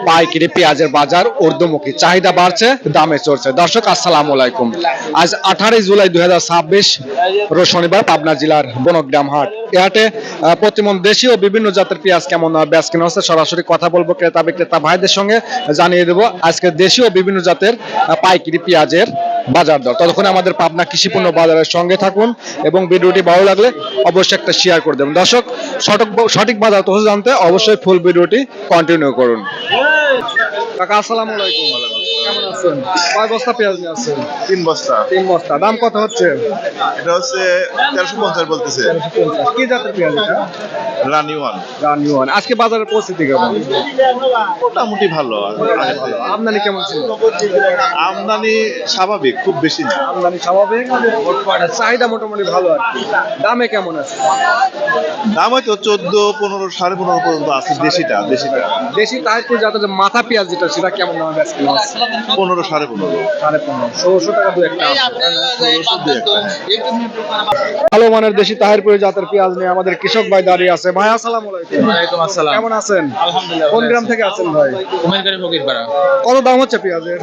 পাইকারি পেঁয়াজের বাজার ঊর্ধ্বমুখী, চাহিদা বাড়ছে, দামে চড়ছে। দর্শক আসসালামু আলাইকুম। আজ 18 জুলাই 2026 রোজ শনিবার পাবনা জেলার বনগ্রাম হাট। এই হাটে প্রতিমন দেশীয় বিভিন্ন জাতের পেঁয়াজ কেমন বেচ কেনা হচ্ছে সরাসরি কথা বলবো ক্রেতা বিক্রেতা ভাইদের সঙ্গে, জানিয়ে দেবো আজকে দেশীয় বিভিন্ন জাতের পাইকারি পেঁয়াজের বাজার দর। ততক্ষণ আমাদের পাবনা কৃষি পণ্য বাজারের সঙ্গে থাকুন এবং ভিডিওটি ভালো লাগলে অবশ্যই একটা শেয়ার করে দেবেন। দর্শক সঠিক বাজার তথ্য জানতে অবশ্যই ফুল ভিডিওটি কন্টিনিউ করুন। কাকা আসসালামু আলাইকুম, কেমন আছেন? কয় বস্তা পেঁয়াজ নিয়ে আসছেন? 3 বস্তা। 3 বস্তা। দাম কত হচ্ছে? এটা হচ্ছে 1350 বলতেছে। 1350। কি জাতের পেঁয়াজ এটা? রানি ওয়ান। রানি ওয়ান। আজকে বাজারের পরিস্থিতি কেমন? মোটামুটি ভালো। আমদানি কেমন ছিল? আমদানি স্বাভাবিক, খুব বেশি না। আমদানি স্বাভাবিক, চাহিদা মোটামুটি ভালো আর কি। দামে কেমন আছে? দাম হয়তো 14, 15, 15.5 পর্যন্ত আছে। দেশিটা দেশি তাহিরপুর জাতের যে মাথা পেঁয়াজ যেটা, সেটা কেমন দামে বেচা কেনা হচ্ছে? 15, 15.5। 15.5, 1600 টাকা দু একটা আছে। 1600 দিয়ে একটা। ভালো মানের দেশি তাহিরপুর জাতের পেঁয়াজ নিয়ে আমাদের কৃষক ভাই দাঁড়িয়ে আছে। ভাই আসসালামু আলাইকুম। ওয়ালাইকুম আসসালাম। কেমন আছেন? আলহামদুলিল্লাহ। কোন গ্রাম থেকে আছেন ভাই? কুমিরগাড়ি ফকিরপাড়া। কত দাম হচ্ছে পেঁয়াজের?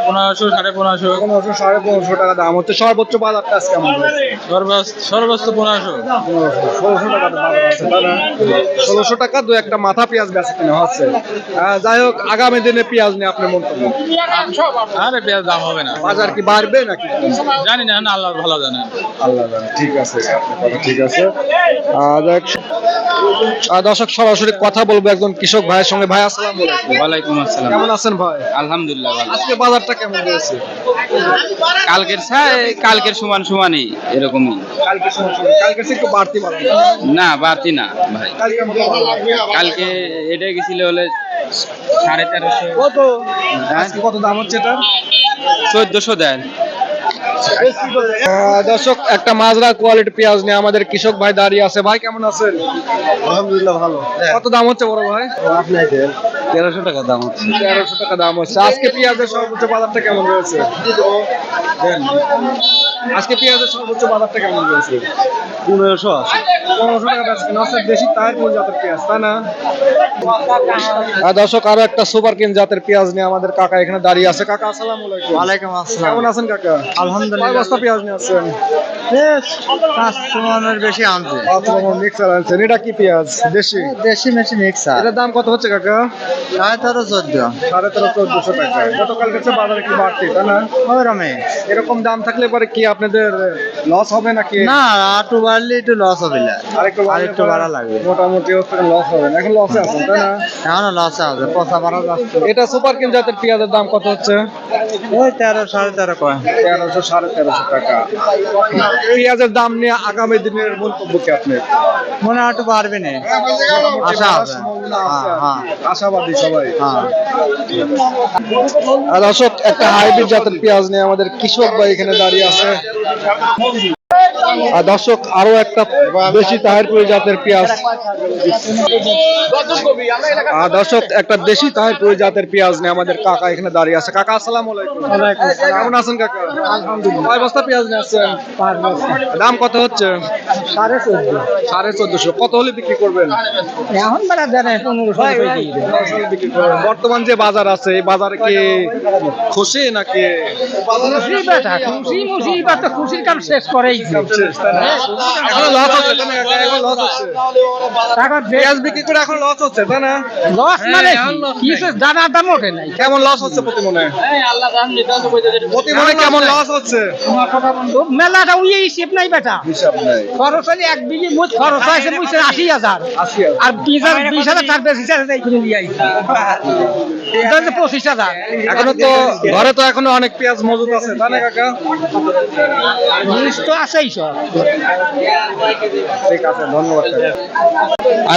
1500, 1550, 1500, 1550 টাকা দাম হচ্ছে। সর্বোচ্চ বাজারটা আজকে কেমন? সর্বোচ্চ 1500। 1600 টাকা দাম আছে, তাই না? 1600 টাকা দু একটা মাথা পেঁয়াজ বেচা কেনা হচ্ছে। যাই হোক, আগামী দিনে পেঁয়াজ নিয়ে আপনার মন্তব্য? আরে পেঁয়াজ দাম হবে না। বাজার কি বাড়বে নাকি? জানি না, আল্লাহ ভালো জানে। আল্লাহ জানে। ঠিক আছে, আপনার কথা ঠিক আছে। দর্শক সরাসরি কথা বলবো একজন কৃষক ভাইয়ের সঙ্গে। ভাই আসসালামু আলাইকুম। ওয়ালাইকুম আসসালাম। কেমন আছেন ভাই? আলহামদুলিল্লাহ ভালো। আজকে বাজারটা কেমন রয়েছে? কালকের সমানই এরকমই। কালকে কালকে একটু বাড়তি বাড়ানো। না বাড়তি না ভাই। কালকে মোটামুটি বাড়বে। কালকে এটা গেছিল হলে 1350। কত? আজকে কত দাম হচ্ছে এটা? 1400 দেন। দর্শক একটা মাজরা কোয়ালিটি পেঁয়াজ নিয়ে আমাদের কৃষক ভাই দাঁড়িয়ে আছে। ভাই কেমন আছেন? আলহামদুলিল্লাহ ভালো। কত দাম হচ্ছে বড় ভাই? আপনি 1300 টাকা দাম হচ্ছে। 1300 টাকা দাম হচ্ছে। আজকে পেঁয়াজের সর্বোচ্চ বাজারটা কেমন রয়েছে? আজকে পেঁয়াজের সর্বোচ্চ বাজারটা কেমন রয়েছে? 1500 আছে। 1500 টাকা বেচা কেনা হচ্ছে। দেশি তাহিরপুর জাতের পেঁয়াজ, তাই না? দর্শক আরো একটা সুপার কিং জাতের পেঁয়াজ নিয়ে আমাদের কাকা এখানে দাঁড়িয়ে আছে। কাকা আসসালামু আলাইকুম। ওয়ালাইকুম আসসালাম। কেমন আছেন কাকা? আলহামদুলিল্লাহ। কয় বস্তা পেঁয়াজ নিয়ে আসছেন? 500 মনের বেশি আনছে। মিক্সার আনছেন। এটা কি পেঁয়াজ? দেশি? দেশি মেশি মিক্সার। এটার দাম কত হচ্ছে কাকা? 1314। 13,500 টাকা। গতকাল কাছে বাজারে কি বাড়তি, তাই না? ওই রমে। এরকম দাম থাকলে পরে কি আপনাদের লস হবে নাকি? না, একটু বাড়লে একটু লস হবে না। আরেকটু বাড়া লাগবে। মোটামুটি লস হবে না। এখন লসে আছেন, তাই না? এখনো লস আছে, পচা বাড়া যাচ্ছে। এটা সুপার কিং জাতের পেঁয়াজের দাম কত হচ্ছে? ওই 13, 13.5 কয়। 1300, 1350 টাকা। পেঁয়াজের দাম নিয়ে আগামী দিনের মন্তব্য কি আপনার? মনে হয় একটু বাড়বে না। আশা আছে। হ্যাঁ। আশাবাদী সবাই। হ্যাঁ। দর্শক একটা হাইব্রিড জাতের পেঁয়াজ নিয়ে আমাদের কৃষক ভাই এখানে দাঁড়িয়ে আছে। দর্শক আরো একটা দেশি তাহিরপুর জাতের পেঁয়াজ। দর্শক একটা দেশি তাহিরপুর জাতের পেঁয়াজ নিয়ে আমাদের কাকা এখানে দাঁড়িয়ে আছে। কাকা আসসালামু আলাইকুম। কেমন আছেন কাকা? আলহামদুলিল্লাহ। কয় বস্তা পেঁয়াজ নিয়ে আসছেন? 5 বস্তা। দাম কত হচ্ছে? 1450। কত হলে বিক্রি করবেন? এখন বাড়া জানে 1500 বিক্রি করবেন। বর্তমান যে বাজার আছে, এই বাজারে কি খুশি নাকি? খুশির কাম শেষ করেই। এখনো লস হচ্ছে, তাই না? এখনো লস হচ্ছে। পেঁয়াজ বিক্রি করে এখন লস হচ্ছে, তাই না? লস মানে কিছু জানার দাম ওঠে নাই। কেমন লস হচ্ছে প্রতি মনে? প্রতি মনে কেমন লস হচ্ছে? মেলাটা উই হিসেব নাই বেটা। হিসাব নাই। খরচ হলে 1 বিঘি মুঠ খরচ হয়েছে 80,000। 80,000। আর 20,000 তার বেশি চাই কিনে নিয়ে আইছি। এটা হচ্ছে 25,000। এখনো তো ঘরে তো এখনো অনেক পেঁয়াজ মজুদ আছে, তাই না কাকা? জিনিস তো আছেই সব। ঠিক আছে, ধন্যবাদ।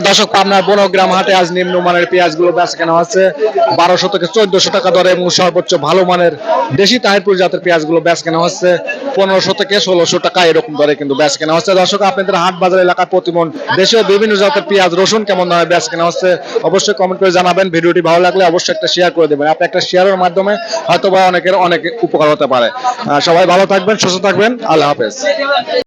দর্শক পাবনার বনগ্রাম হাটে আজ নিম্নমানের পেঁয়াজগুলো বেচা কেনা হচ্ছে 1200 থেকে 1400 টাকা দরে এবং সর্বোচ্চ ভালো মানের দেশি তাহিরপুর জাতের পেঁয়াজগুলো বেচা কেনা হচ্ছে 1500 থেকে 1600 টাকা এরকম দরে কিন্তু বেচা কেনা হচ্ছে। দর্শক আপনাদের হাট বাজার এলাকার প্রতিমন দেশীয় বিভিন্ন জাতের পেঁয়াজ রসুন কেমন দামে বেচা কেনা হচ্ছে অবশ্যই কমেন্ট করে জানাবেন। ভিডিওটি ভালো লাগলে অবশ্যই একটা শেয়ার করে দেবেন। আপনি একটা শেয়ারের মাধ্যমে হয়তো বা অনেকের অনেক উপকার হতে পারে। সবাই ভালো থাকবেন, সুস্থ থাকবেন। আল্লাহ হাফেজ।